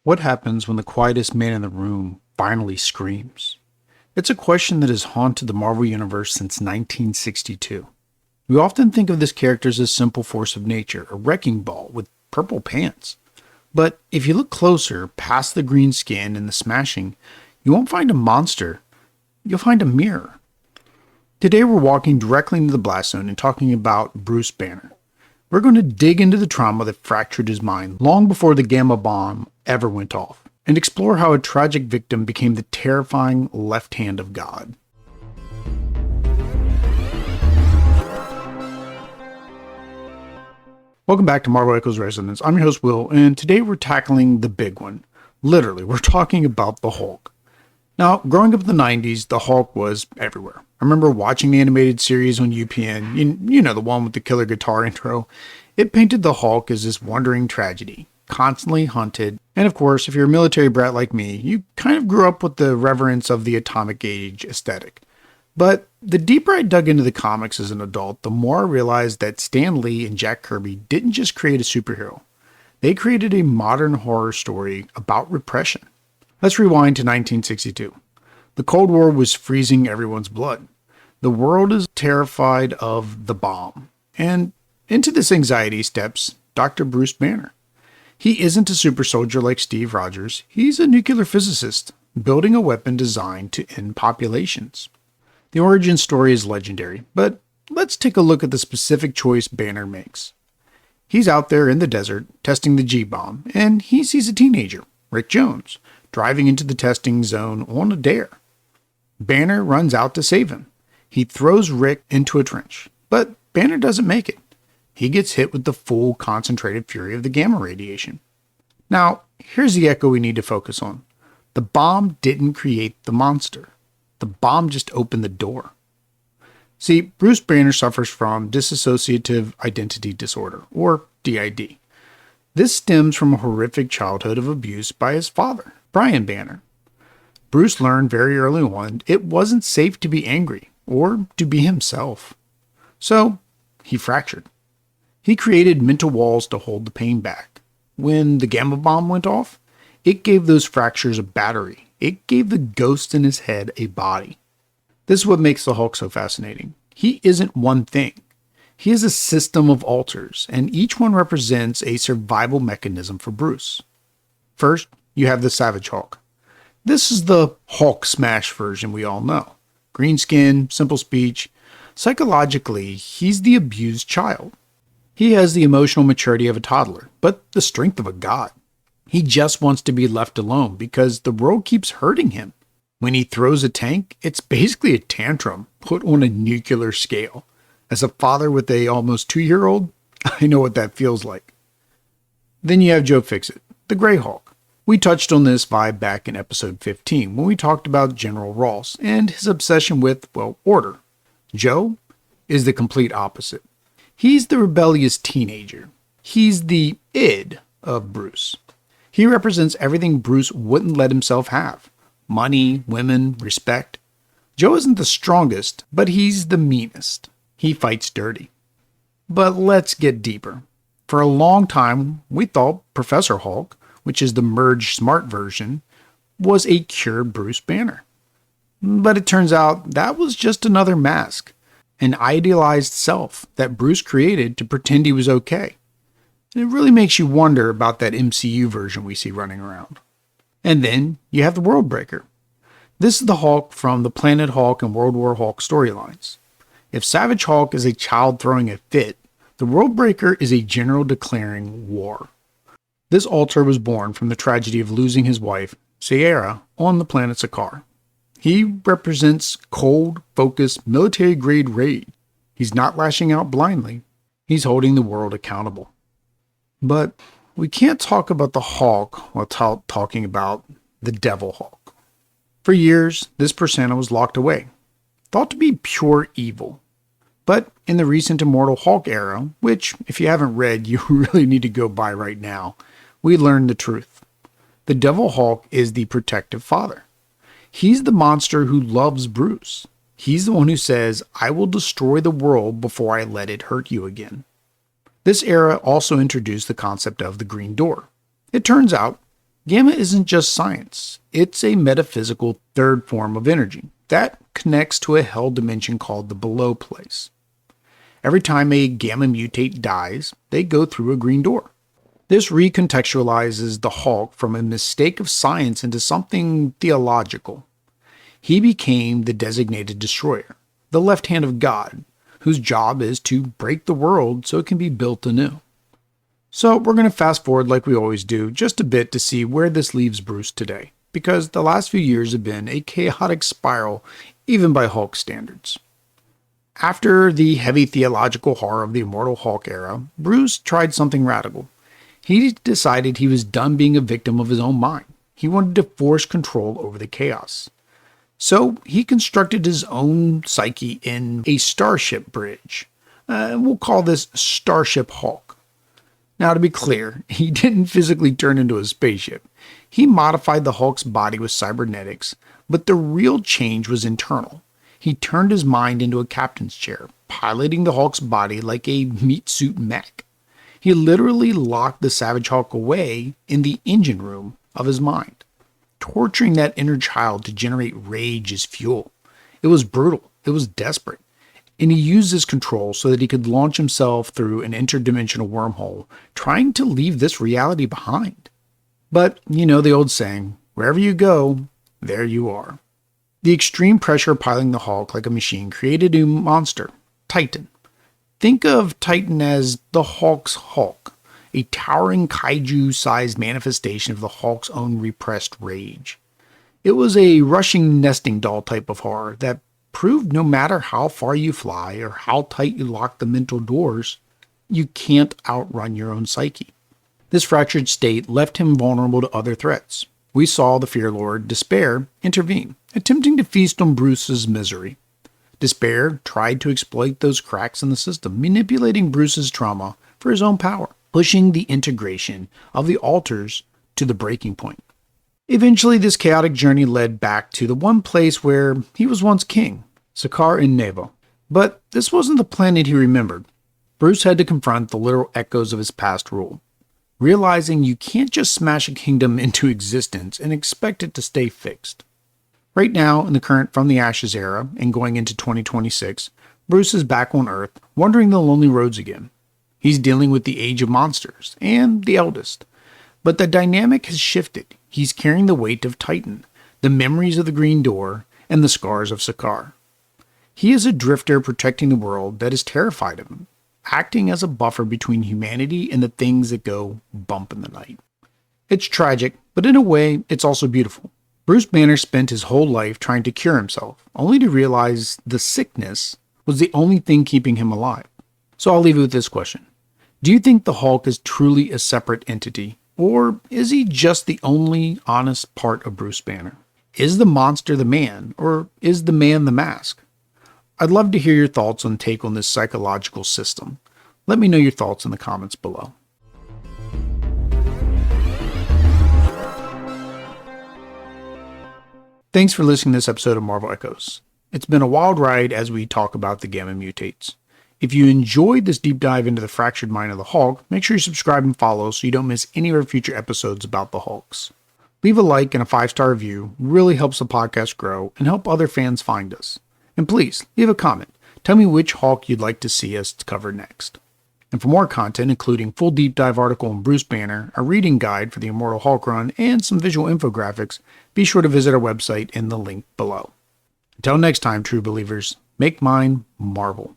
What happens when the quietest man in the room finally screams? It's a question that has haunted the Marvel Universe since 1962. We often think of this character as a simple force of nature, a wrecking ball with purple pants. But if you look closer, past the green skin and the smashing, you won't find a monster, you'll find a mirror. Today we're walking directly into the blast zone and talking about Bruce Banner. We're going to dig into the trauma that fractured his mind long before the gamma bomb ever went off, and explore how a tragic victim became the terrifying left hand of God. Welcome back to Marvel Echoes Resonance. I'm your host Will, and today we're tackling the big one. Literally, we're talking about the Hulk. Now, growing up in the 90s, the Hulk was everywhere. I remember watching the animated series on UPN, you know, the one with the killer guitar intro. It painted the Hulk as this wandering tragedy, constantly hunted, and of course, if you're a military brat like me, you kind of grew up with the reverence of the atomic age aesthetic. But the deeper I dug into the comics as an adult, the more I realized that Stan Lee and Jack Kirby didn't just create a superhero. They created a modern horror story about repression. Let's rewind to 1962. The Cold War was freezing everyone's blood. The world is terrified of the bomb. And into this anxiety steps Dr. Bruce Banner. He isn't a super soldier like Steve Rogers. He's a nuclear physicist, building a weapon designed to end populations. The origin story is legendary, but let's take a look at the specific choice Banner makes. He's out there in the desert testing the G-bomb, and he sees a teenager, Rick Jones, driving into the testing zone on a dare. Banner runs out to save him. He throws Rick into a trench, but Banner doesn't make it. He gets hit with the full concentrated fury of the gamma radiation. Now, here's the echo we need to focus on. The bomb didn't create the monster. The bomb just opened the door. See, Bruce Banner suffers from dissociative identity disorder, or DID. This stems from a horrific childhood of abuse by his father, Brian Banner. Bruce learned very early on it wasn't safe to be angry or to be himself. So, he fractured. He created mental walls to hold the pain back. When the gamma bomb went off, it gave those fractures a battery. It gave the ghost in his head a body. This is what makes the Hulk so fascinating. He isn't one thing. He is a system of alters, and each one represents a survival mechanism for Bruce. First, you have the Savage Hulk. This is the Hulk smash version we all know. Green skin, simple speech. Psychologically, he's the abused child. He has the emotional maturity of a toddler, but the strength of a god. He just wants to be left alone because the world keeps hurting him. When he throws a tank, it's basically a tantrum put on a nuclear scale. As a father with a almost 2-year-old, I know what that feels like. Then you have Joe Fixit, the Grey Hulk. We touched on this vibe back in episode 15 when we talked about General Ross and his obsession with, well, order. Joe is the complete opposite. He's the rebellious teenager. He's the id of Bruce. He represents everything Bruce wouldn't let himself have. Money, women, respect. Joe isn't the strongest, but he's the meanest. He fights dirty. But let's get deeper. For a long time, we thought Professor Hulk, which is the merged smart version, was a cured Bruce Banner. But it turns out that was just another mask. An idealized self that Bruce created to pretend he was okay. And it really makes you wonder about that MCU version we see running around. And then you have the World Breaker. This is the Hulk from the Planet Hulk and World War Hulk storylines. If Savage Hulk is a child throwing a fit, the World Breaker is a general declaring war. This alter was born from the tragedy of losing his wife, Sierra, on the planet Sakaar. He represents cold, focused, military-grade rage. He's not lashing out blindly. He's holding the world accountable. But we can't talk about the Hulk without talking about the Devil Hulk. For years, this persona was locked away, thought to be pure evil. But in the recent Immortal Hulk era, which, if you haven't read, you really need to go buy right now, we learned the truth. The Devil Hulk is the protective father. He's the monster who loves Bruce. He's the one who says, I will destroy the world before I let it hurt you again. This era also introduced the concept of the Green Door. It turns out Gamma isn't just science, it's a metaphysical third form of energy that connects to a hell dimension called the below place. Every time a gamma mutate dies, they go through a green door. This recontextualizes the Hulk from a mistake of science into something theological. He became the designated destroyer, the left hand of God, whose job is to break the world so it can be built anew. So we're going to fast forward like we always do, just a bit to see where this leaves Bruce today, because the last few years have been a chaotic spiral, even by Hulk standards. After the heavy theological horror of the Immortal Hulk era, Bruce tried something radical. He decided he was done being a victim of his own mind. He wanted to force control over the chaos. So he constructed his own psyche in a Starship bridge. We'll call this Starship Hulk. Now, to be clear, he didn't physically turn into a spaceship. He modified the Hulk's body with cybernetics, but the real change was internal. He turned his mind into a captain's chair, piloting the Hulk's body like a meat suit mech. He literally locked the Savage Hulk away in the engine room of his mind, torturing that inner child to generate rage as fuel. It was brutal. It was desperate. And he used this control so that he could launch himself through an interdimensional wormhole, trying to leave this reality behind. But, you know the old saying, wherever you go, there you are. The extreme pressure of piloting the Hulk like a machine created a monster, Titan. Think of Titan as the Hulk's Hulk, a towering kaiju-sized manifestation of the Hulk's own repressed rage. It was a rushing nesting doll type of horror that proved no matter how far you fly or how tight you lock the mental doors, you can't outrun your own psyche. This fractured state left him vulnerable to other threats. We saw the Fear Lord, Despair, intervene, attempting to feast on Bruce's misery. Despair tried to exploit those cracks in the system, manipulating Bruce's trauma for his own power, pushing the integration of the alters to the breaking point. Eventually, this chaotic journey led back to the one place where he was once king, Sakaar En Nevo. But this wasn't the planet he remembered. Bruce had to confront the literal echoes of his past rule, realizing you can't just smash a kingdom into existence and expect it to stay fixed. Right now, in the current From the Ashes era and going into 2026, Bruce is back on Earth, wandering the lonely roads again. He's dealing with the Age of Monsters and the Eldest. But the dynamic has shifted. He's carrying the weight of Titan, the memories of the Green Door, and the scars of Sakaar. He is a drifter protecting the world that is terrified of him, acting as a buffer between humanity and the things that go bump in the night. It's tragic, but in a way, it's also beautiful. Bruce Banner spent his whole life trying to cure himself, only to realize the sickness was the only thing keeping him alive. So I'll leave you with this question. Do you think the Hulk is truly a separate entity, or is he just the only honest part of Bruce Banner? Is the monster the man, or is the man the mask? I'd love to hear your thoughts on take on this psychological system. Let me know your thoughts in the comments below. Thanks for listening to this episode of Marvel Echoes. It's been a wild ride as we talk about the Gamma Mutates. If you enjoyed this deep dive into the fractured mind of the Hulk, make sure you subscribe and follow so you don't miss any of our future episodes about the Hulks. Leave a like and a 5-star review, really helps the podcast grow and help other fans find us. And please, leave a comment. Tell me which Hulk you'd like to see us cover next. And for more content, including full deep dive article on Bruce Banner, a reading guide for the Immortal Hulk run, and some visual infographics, be sure to visit our website in the link below. Until next time, true believers, make mine Marvel.